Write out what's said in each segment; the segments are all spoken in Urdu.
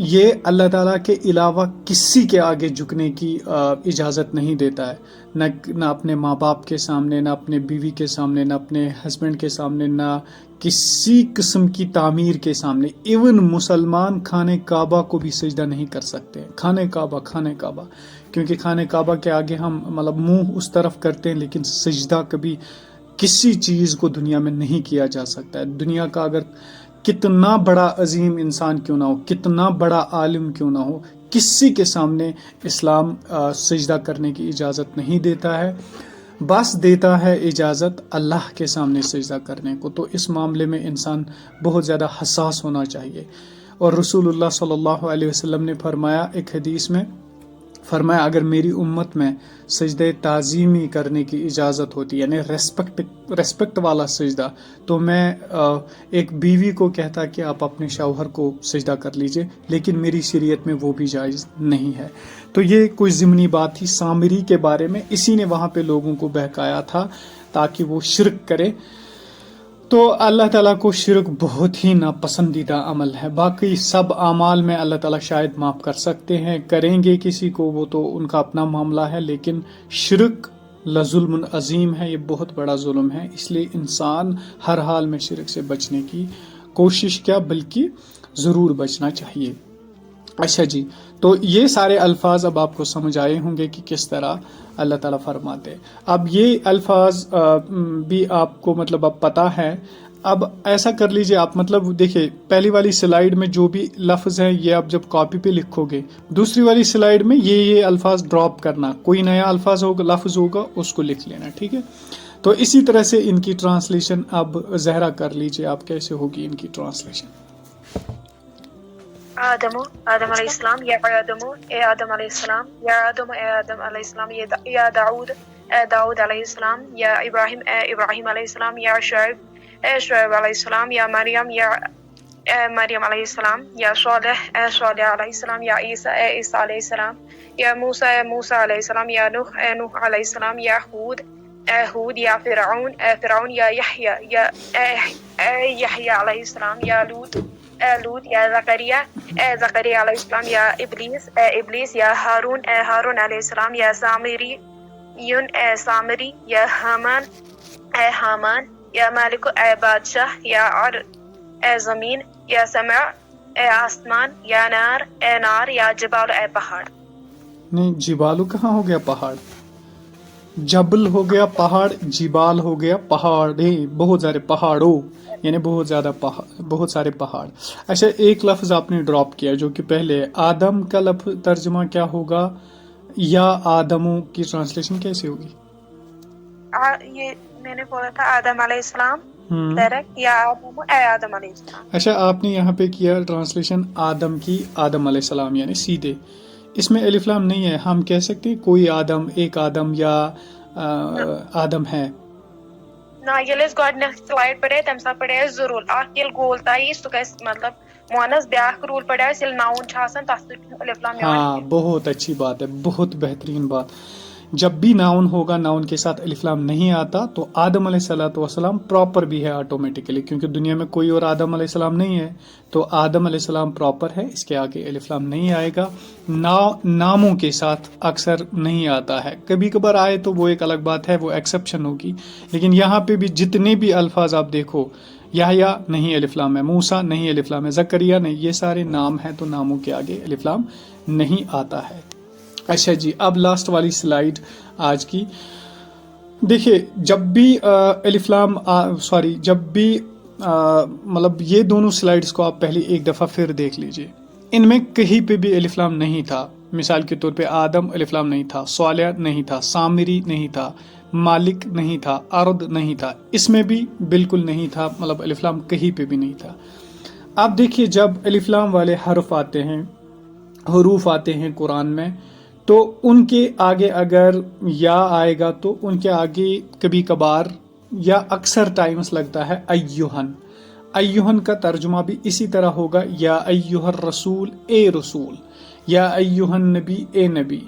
یہ اللہ تعالیٰ کے علاوہ کسی کے آگے جھکنے کی اجازت نہیں دیتا ہے، نہ اپنے ماں باپ کے سامنے، نہ اپنے بیوی کے سامنے، نہ اپنے ہسبینڈ کے سامنے، نہ کسی قسم کی تعمیر کے سامنے۔ ایون مسلمان خانہ کعبہ کو بھی سجدہ نہیں کر سکتے، خانہ کعبہ، کیونکہ خانہ کعبہ کے آگے ہم منہ اس طرف کرتے ہیں، لیکن سجدہ کبھی کسی چیز کو دنیا میں نہیں کیا جا سکتا ہے۔ دنیا کا اگر کتنا بڑا عظیم انسان کیوں نہ ہو، کتنا بڑا عالم کیوں نہ ہو، کسی کے سامنے اسلام سجدہ کرنے کی اجازت نہیں دیتا ہے، بس دیتا ہے اجازت اللہ کے سامنے سجدہ کرنے کو۔ تو اس معاملے میں انسان بہت زیادہ حساس ہونا چاہیے۔ اور رسول اللہ صلی اللہ علیہ وسلم نے فرمایا ایک حدیث میں، فرمایا اگر میری امت میں سجدہ تعظیمی کرنے کی اجازت ہوتی، یعنی ریسپیکٹ والا سجدہ، تو میں ایک بیوی کو کہتا کہ آپ اپنے شوہر کو سجدہ کر لیجئے، لیکن میری شریعت میں وہ بھی جائز نہیں ہے۔ تو یہ کوئی ضمنی بات تھی سامری کے بارے میں، اسی نے وہاں پہ لوگوں کو بہکایا تھا تاکہ وہ شرک کرے۔ تو اللہ تعالیٰ کو شرک بہت ہی ناپسندیدہ عمل ہے۔ باقی سب اعمال میں اللہ تعالیٰ شاید معاف کر سکتے ہیں، کریں گے کسی کو وہ تو ان کا اپنا معاملہ ہے، لیکن شرک لظلم عظیم ہے، یہ بہت بڑا ظلم ہے۔ اس لیے انسان ہر حال میں شرک سے بچنے کی کوشش کیا بلکہ ضرور بچنا چاہیے۔ اچھا جی، تو یہ سارے الفاظ اب آپ کو سمجھ آئے ہوں گے کہ کس طرح اللہ تعالیٰ فرماتے۔ اب یہ الفاظ بھی آپ کو اب پتہ ہے۔ اب ایسا کر لیجئے آپ، دیکھیں پہلی والی سلائیڈ میں جو بھی لفظ ہیں یہ آپ جب کاپی پہ لکھو گے، دوسری والی سلائیڈ میں یہ الفاظ ڈراپ کرنا، کوئی نیا الفاظ ہوگا، لفظ ہوگا، اس کو لکھ لینا، ٹھیک ہے؟ تو اسی طرح سے ان کی ٹرانسلیشن اب زہرا کر لیجئے آپ، کیسے ہوگی ان کی ٹرانسلیشن۔ آدم علیہ السلام، یا آدم اے آدم علیہ السلام، یا آدم اے آدم علیہ السلام، یا داؤد اے داؤد علیہ السلام، یا ابراہیم اے ابراہیم علیہ السلام، یا شعیب اے شعیب علیہ السلام، یا مریم اے مریم علیہ السلام، یا صالح اے صالح علیہ السلام، یا عیسیٰ اے عیسیٰ علیہ السلام، یا موسیٰ اے موسیٰ علیہ السلام، یا نوح اے نوح علیہ السلام، یا ہود اے ہود، یا فرعون اے فرعون، یا یحییٰ اے یحییٰ علیہ السلام، یا لوط اے لوط، یا زکریا اے زکریا علیہ السلام، یا ابلیس اے ابلیس، یا ہارون اے ہارون علیہ السلام، یا سامری اے سامری، یا حامان اے حامان، یا مالک اے بادشاہ، یا اے زمین، یا سمع اے آسمان، یا نار اے نار، یا جبال اے پہاڑ۔ نہیں، جبالو کہاں ہو گیا پہاڑ؟ جبل ہو گیا پہاڑ، جبال ہو گیا پہاڑ، بہت سارے پہاڑوں، یعنی بہت سارے پہاڑ۔ اچھا، ایک لفظ آپ نے ڈراپ کیا جو کہ پہلے آدم کا لفظ ترجمہ کیا ہوگا، یا آدموں کی ٹرانسلیشن کیسے ہوگی؟ یہ میں نے بولا تھا آدم علیہ السلام ڈائریکٹ، یا آدم اے آدم علیہ السلام۔ اچھا، آپ نے یہاں پہ کیا ٹرانسلیشن آدم کی، آدم علیہ السلام یعنی سیدھے، اس میں الف لام نہیں ہے، ہم کہہ سکتے ہیں کوئی آدم، ایک آدم، یا آدم ہے؟ نا ییٚلہِ أسۍ گۄڈٕنیٚتھ سلایڈ پڑے تمہِ ساتہٕ پڑے اَسہِ ضروٗر اکھ ییٚلہِ گول تایی سُہ گژھِ مونس بیاکھ روٗل پڑے اَسہِ ییٚلہِ ناوُن چھُ آسان تتھ سۭتۍ چھُنہٕ الف لام یِوان۔ ہاں، بہت اچھی بات ہے، بہت بہترین بات۔ جب بھی ناؤن ہوگا، ناؤن کے ساتھ الف لام نہیں آتا، تو آدم علیہ السلام پراپر بھی ہے آٹومیٹیکلی، کیونکہ دنیا میں کوئی اور آدم علیہ السلام نہیں ہے، تو آدم علیہ السلام پراپر ہے، اس کے آگے الف لام نہیں آئے گا۔ ناموں کے ساتھ اکثر نہیں آتا ہے، کبھی کبھار آئے تو وہ ایک الگ بات ہے، وہ ایکسیپشن ہوگی، لیکن یہاں پہ بھی جتنے بھی الفاظ آپ دیکھو، یحییٰ نہیں الف لام ہے، موسیٰ نہیں الف لام ہے، زکریا نہیں، یہ سارے نام ہیں تو ناموں کے آگے الف لام نہیں آتا ہے۔ اچھا جی، اب لاسٹ والی سلائیڈ آج کی دیکھیے، جب بھی الف لام جب بھی یہ دونوں سلائیڈز کو آپ پہلے ایک دفعہ پھر دیکھ لیجئے، ان میں کہیں پہ بھی الف لام نہیں تھا۔ مثال کے طور پہ آدم الف لام نہیں تھا، صالح نہیں تھا، سامری نہیں تھا، مالک نہیں تھا، ارد نہیں تھا، اس میں بھی بالکل نہیں تھا، الف لام کہیں پہ بھی نہیں تھا۔ آپ دیکھیے، جب الف لام والے حرف آتے ہیں، حروف آتے ہیں قرآن میں، تو ان کے آگے اگر یا آئے گا تو ان کے آگے کبھی کبھار یا اکثر ٹائمز لگتا ہے ایہن۔ ایہن کا ترجمہ بھی اسی طرح ہوگا، یا ایہا الرسول اے رسول، یا ایہا النبی اے نبی،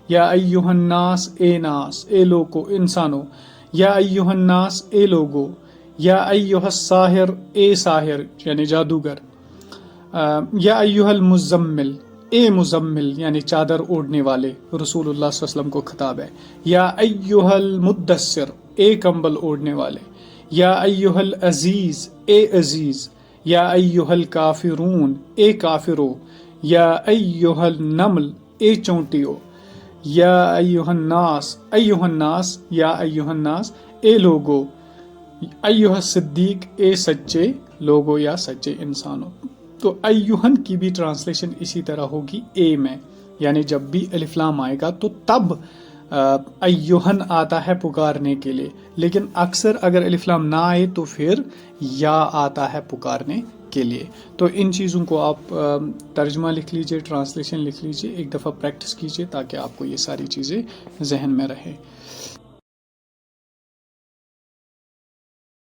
یا ایہا الناس اے ناس، اے لوگو انسانوں، یا ایہا الناس اے لوگو، یا ایہا الساحر اے ساحر یعنی جادوگر۔ یا ایھا المزمل، اے مزمل یعنی چادر اوڑھنے والے، رسول اللہ صلی اللہ علیہ وسلم کو خطاب ہے. یا ایھا المدثر، اے کمبل اوڑھنے والے. یا ایھا العزیز، اے عزیز. یا ایھا الکافرون، اے کافرو. یا ایھا النمل، اے چونٹیو. یا ایھا الناس، ایھا الناس. یا ایھا الناس، اے لوگو. ایھا الصدیق، اے سچے لوگو یا سچے انسانوں. تو ایھن کی بھی ٹرانسلیشن اسی طرح ہوگی اے میں، یعنی جب بھی الف لام آئے گا تو تب ایھن آتا ہے پکارنے کے لیے، لیکن اکثر اگر الف لام نہ آئے تو پھر یا آتا ہے پکارنے کے لیے. تو ان چیزوں کو آپ ترجمہ لکھ لیجئے، ٹرانسلیشن لکھ لیجئے، ایک دفعہ پریکٹس کیجئے تاکہ آپ کو یہ ساری چیزیں ذہن میں رہے.